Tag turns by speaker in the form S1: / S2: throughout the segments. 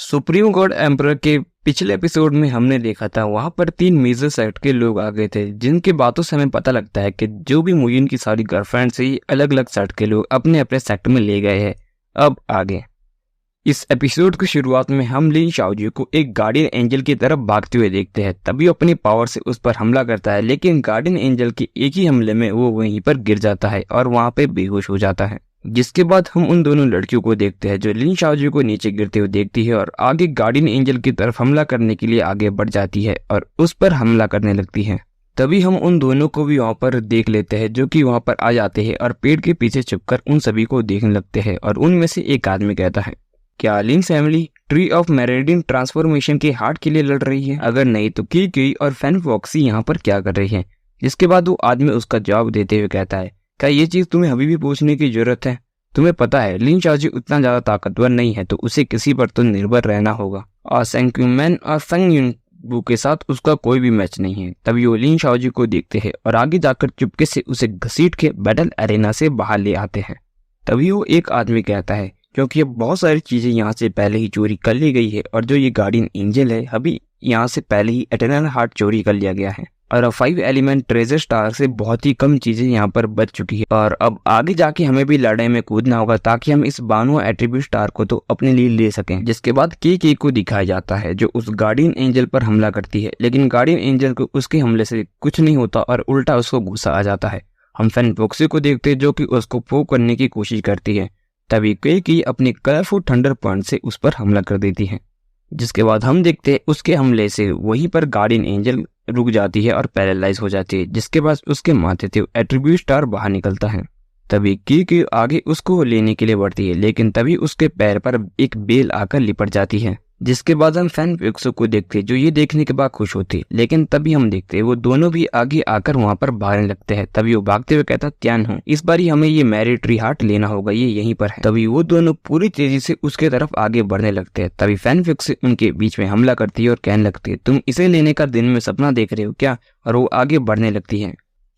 S1: Supreme God emperor के पिछले episode में हमने देखा था वहां पर 3 मेजर सेक्ट के लोग आ गए थे, जिनके बातों से हमें पता लगता है कि जो भी मुयिन की सारी गर्लफ्रेंड से अलग अलग सेक्ट के लोग अपने अपने सेक्ट में ले गए हैं। अब आगे इस एपिसोड की शुरुआत में हम लिन शाओजी को एक गार्डियन एंजल की तरफ भागते हुए देखते हैं। तभी वो अपनी पावर से उस पर हमला करता है, लेकिन गार्डियन एंजल के एक ही हमले में वो वहीं पर गिर जाता है और वहां पे बेहोश हो जाता है। जिसके बाद हम उन दोनों लड़कियों को देखते हैं जो लिन शाओजी को नीचे गिरते हुए देखती है और आगे गार्डियन एंजल की तरफ हमला करने के लिए आगे बढ़ जाती है और उस पर हमला करने लगती है। तभी हम उन दोनों को भी वहां पर देख लेते हैं, जो कि वहां पर आ जाते हैं और पेड़ के पीछे छुपकर उन सभी को देखने लगते हैं। और उनमें से एक आदमी कहता है, क्या लिन फैमिली ट्री ऑफ मेरेडिन ट्रांसफॉर्मेशन के हार्ट के लिए लड़ रही है? अगर नहीं तो की और फैन फॉक्सी यहाँ पर क्या कर रही है? जिसके बाद वो आदमी उसका जवाब देते हुए कहता है, क्या ये चीज तुम्हें अभी भी पूछने की जरूरत है? तुम्हें पता है लिन शाओजी उतना ज्यादा ताकतवर नहीं है, तो उसे किसी पर तो निर्भर रहना होगा और सेंक्यूमैन और फेंग युनबू के साथ उसका कोई भी मैच नहीं है। तभी वो लिन शाओजी को देखते हैं और आगे जाकर चुपके से उसे घसीट के बैटल एरेना से बाहर ले आते हैं। तभी वो एक आदमी कहता है, क्योंकि ये बहुत सारी चीजें यहाँ से पहले ही चोरी कर ली गई है और जो ये गार्डियन एंजल है अभी यहाँ से पहले ही एटर्नल हार्ट चोरी कर लिया गया है और 5 एलिमेंट ट्रेजर स्टार से बहुत ही कम चीजें यहाँ पर बच चुकी है और अब आगे जाके हमें भी लड़ाई में कूदना होगा ताकि हम इस बानुआ एट्रीब्यूट स्टार को तो अपने लिए ले सकें। जिसके बाद के को दिखाया जाता है जो उस गार्डियन एंजल पर हमला करती है, लेकिन गार्डियन एंजल को उसके हमले से कुछ नहीं होता और उल्टा उसको गुस्सा आ जाता है। हम फैन फॉक्सी को देखते हैं जो कि उसको पोक करने की कोशिश करती है। तभी की अपनी कलरफुल थंडर पॉइंट से उस पर हमला कर देती है। जिसके बाद हम देखते हैं उसके हमले से वहीं पर गार्डियन एंजल रुक जाती है और पैरालाइज हो जाती है। जिसके बाद उसके माथे से एट्रीब्यूट स्टार बाहर निकलता है। तभी की आगे उसको लेने के लिए बढ़ती है, लेकिन तभी उसके पैर पर एक बेल आकर लिपट जाती है। जिसके बाद हम फैन फॉक्सी को देखते हैं जो ये देखने के बाद खुश होती है, लेकिन तभी हम देखते हैं वो दोनों भी आगे आकर वहां पर भागने लगते हैं। तभी वो भागते हुए कहता, त्यान हूँ इस बारी हमें ये मैरिट्री हार्ट लेना होगा, ये यहीं पर है। तभी वो दोनों पूरी तेजी से उसके तरफ आगे बढ़ने लगते हैं। तभी फैन फॉक्सी उनके बीच में हमला करती है और कहने लगती है, तुम इसे लेने का दिन में सपना देख रहे हो क्या? और वो आगे बढ़ने लगती है।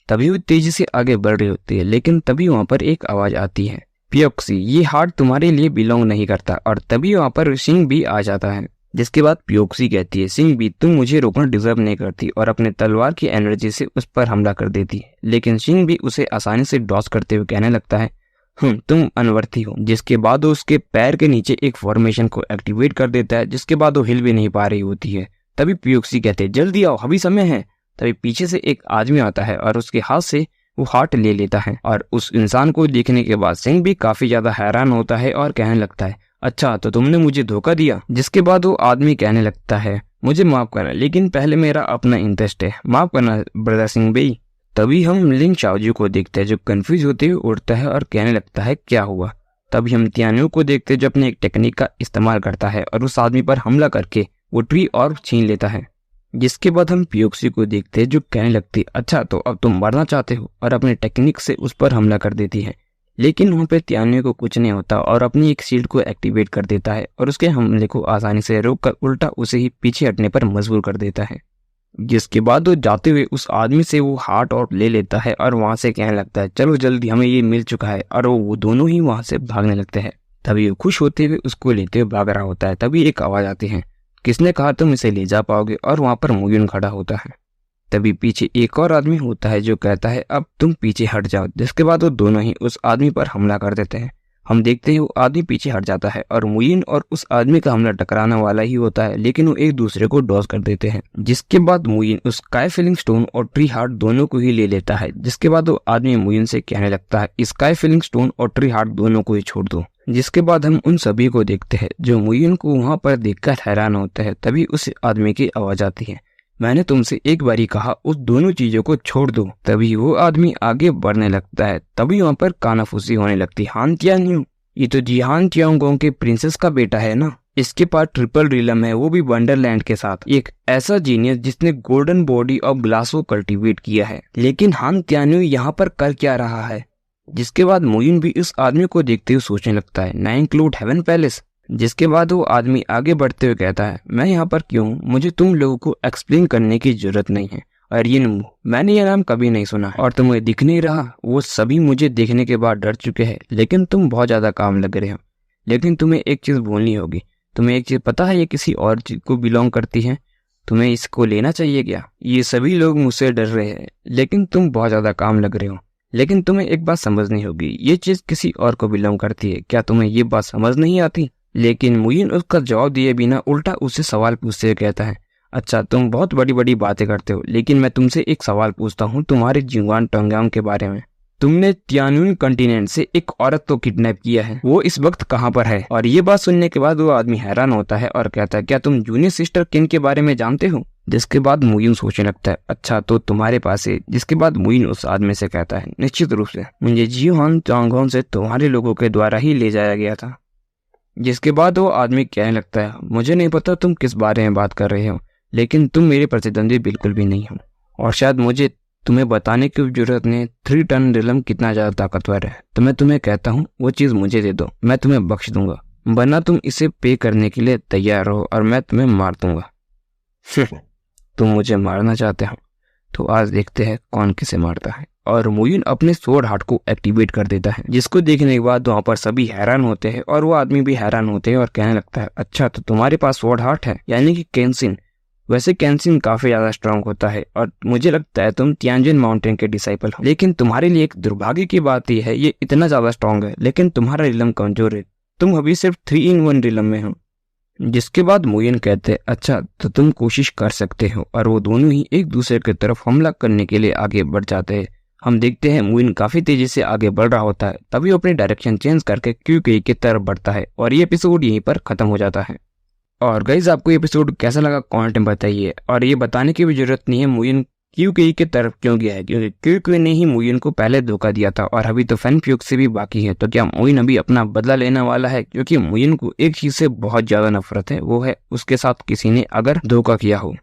S1: तभी वो तेजी से आगे बढ़ रही होती है, लेकिन तभी वहां पर एक आवाज आती है, पियोक्सी ये हार्ट तुम्हारे लिए बिलोंग नहीं करता। और तभी वहां पर सिंह भी आ जाता है। जिसके बाद पियोक्सी कहती है, सिंह भी तुम मुझे रोकना डिजर्व नहीं करती, और अपने तलवार की एनर्जी से उस पर हमला कर देती है। लेकिन सिंह भी उसे आसानी से डॉस करते हुए कहने लगता है, तुम अनवर्थी हो। जिसके बाद वो उसके पैर के नीचे एक फॉर्मेशन को एक्टिवेट कर देता है, जिसके बाद वो हिल भी नहीं पा रही होती है। तभी पियोक्सी कहते हैं, जल्दी आओ अभी समय है। तभी पीछे से एक आदमी आता है और उसके हाथ से वो हार्ट ले लेता है। और उस इंसान को देखने के बाद सिंह भी काफी ज्यादा हैरान होता है और कहने लगता है, अच्छा तो तुमने मुझे धोखा दिया। जिसके बाद वो आदमी कहने लगता है, मुझे माफ करना, लेकिन पहले मेरा अपना इंटरेस्ट है, माफ करना ब्रदर सिंह भाई। तभी हम लिन शाओजी को देखते हैं जो कंफ्यूज होते हुए उठता है और कहने लगता है, क्या हुआ? तभी हम त्यान्यू को देखते हैं जो अपने एक टेक्निक का इस्तेमाल करता है और उस आदमी पर हमला करके वो ट्री और छीन लेता है। जिसके बाद हम पियोक्सी को देखते हैं जो कहने लगती है, अच्छा तो अब तुम मरना चाहते हो, और अपने टेक्निक से उस पर हमला कर देती है। लेकिन वहाँ पे त्यान्यू को कुछ नहीं होता और अपनी एक शील्ड को एक्टिवेट कर देता है और उसके हमले को आसानी से रोककर उल्टा उसे ही पीछे हटने पर मजबूर कर देता है। जिसके बाद वो जाते हुए उस आदमी से वो हार्ट और ले लेता है और वहां से कहने लगता है, चलो जल्दी हमें ये मिल चुका है। और वो दोनों ही वहां से भागने लगते हैं। तभी वो खुश होते हुए उसको लेते हुए भाग रहा होता है। तभी एक आवाज आती है, किसने कहा तुम इसे ले जा पाओगे? और वहां पर मुयुन खड़ा होता है। तभी पीछे एक और आदमी होता है जो कहता है, अब तुम पीछे हट जाओ। जिसके बाद वो दोनों ही उस आदमी पर हमला कर देते हैं। हम देखते हैं वो आदमी पीछे हट जाता है और मुयिन और उस आदमी का हमला टकराने वाला ही होता है, लेकिन वो एक दूसरे को डॉस कर देते हैं। जिसके बाद मुयिन उस स्काई फिलिंग स्टोन और ट्री हार्ट दोनों को ही ले लेता है। जिसके बाद वो आदमी मुयिन से कहने लगता है, स्काई फिलिंग स्टोन और ट्री हार्ट दोनों को ही छोड़ दो। जिसके बाद हम उन सभी को देखते हैं जो मुयिन को वहां पर देखकर हैरान होते हैं। तभी उस आदमी की आवाज आती है, मैंने तुमसे एक बारी कहा उस दोनों चीजों को छोड़ दो। तभी वो आदमी आगे बढ़ने लगता है। तभी वहां पर कानाफूसी होने लगती, हान त्यान्यू ये तो जिहान तियांगोंग के प्रिंसेस का बेटा है ना। इसके पास ट्रिपल रिलम है, वो भी वंडरलैंड के साथ। एक ऐसा जीनियस जिसने गोल्डन बॉडी ऑफ ग्लास को कल्टीवेट किया है। लेकिन हान त्यान्यू यहाँ पर कर क्या रहा है? जिसके बाद मुयिन भी इस आदमी को देखते हुए सोचने लगता है, ना इंक्लूड हेवन पैलेस। जिसके बाद वो आदमी आगे बढ़ते हुए कहता है, मैं यहाँ पर क्यों हूँ मुझे तुम लोगों को एक्सप्लेन करने की जरूरत नहीं है। और ये मैंने ये नाम कभी नहीं सुना और तुम्हें दिख नहीं रहा। वो सभी मुझे देखने के बाद डर चुके हैं, लेकिन तुम बहुत ज्यादा काम लग रहे हो। लेकिन तुम्हें एक चीज भूलनी होगी, तुम्हें एक चीज पता है ये किसी और चीज को बिलोंग करती है, तुम्हें इसको लेना चाहिए क्या? ये सभी लोग मुझसे डर रहे हैं, लेकिन तुम बहुत ज्यादा काम लग रहे हो। लेकिन तुम्हें एक बात समझनी होगी, ये चीज किसी और को बिलोंग करती है, क्या तुम्हें ये बात समझ नहीं आती? लेकिन मुइन उसका जवाब दिए बिना उल्टा उससे सवाल पूछते हुए कहता है, अच्छा तुम बहुत बड़ी बड़ी बातें करते हो, लेकिन मैं तुमसे एक सवाल पूछता हूँ तुम्हारे जिंगवान टोंगयांग के बारे में। तुमने तियानुन कॉन्टिनेंट से एक औरत को किडनैप किया है, वो इस वक्त कहाँ पर है? और ये बात सुनने के बाद वो आदमी हैरान होता है और कहता है, क्या तुम जूनियर सिस्टर किन के बारे में जानते हो? जिसके बाद मुइन सोचने लगता है, अच्छा तो तुम्हारे पास है। जिसके बाद मुइन उस आदमी से कहता है, निश्चित रूप से मुझे जियोहान चांगहोन से तुम्हारे लोगों के द्वारा ही ले जाया गया था। जिसके बाद वो आदमी कहने लगता है, मुझे नहीं पता तुम किस बारे में बात कर रहे हो, लेकिन तुम मेरे प्रतिद्वंदी बिल्कुल भी नहीं हो, और शायद मुझे तुम्हें बताने की जरूरत नहीं 3 टन रिलम कितना ज्यादा ताकतवर है। तो मैं तुम्हें कहता हूँ वो चीज मुझे दे दो, मैं तुम्हें बख्श दूंगा, वरना तुम इसे पे करने के लिए तैयार हो और मैं तुम्हें मार दूंगा। तुम मुझे मारना चाहते हो, तो आज देखते हैं कौन किसे मारता है। और मुइन अपने स्वॉर्ड हार्ट को एक्टिवेट कर देता है, जिसको देखने के बाद वहाँ पर सभी हैरान होते हैं और वो आदमी भी हैरान होते हैं और कहने लगता है, अच्छा तो तुम्हारे पास स्वॉर्ड हार्ट है, यानी कि केंसिन। वैसे केंसिन काफी ज्यादा स्ट्रांग होता है और मुझे लगता है तुम तियानजिन माउंटेन के डिसाइपल हो, लेकिन तुम्हारे लिए एक दुर्भाग्य की बात यह है ये इतना ज्यादा स्ट्रांग है, लेकिन तुम्हारा रिलम कमजोर है, तुम अभी सिर्फ 3-in-1 रिलम में हो। जिसके बाद मुइन कहते हैं, अच्छा तो तुम कोशिश कर सकते हो, और वो दोनों ही एक दूसरे की तरफ हमला करने के लिए आगे बढ़ जाते हैं। हम देखते हैं मुइन काफी तेजी से आगे बढ़ रहा होता है, तभी वो अपनी डायरेक्शन चेंज करके क्यूकेई की तरफ बढ़ता है और ये एपिसोड यहीं पर खत्म हो जाता है। और गाइज आपको ये एपिसोड कैसा लगा कमेंट में बताइए, और ये बताने की भी जरूरत नहीं है मुइन क्यूकेई की तरफ क्यों गया है, क्योंकि क्यूकेई ने ही मुइन को पहले धोखा दिया था और अभी तो फैन फ्यूक से भी बाकी है। तो क्या मुइन अभी अपना बदला लेने वाला है? क्योंकि मुइन को एक चीज से बहुत ज्यादा नफरत है, वो है उसके साथ किसी ने अगर धोखा किया हो।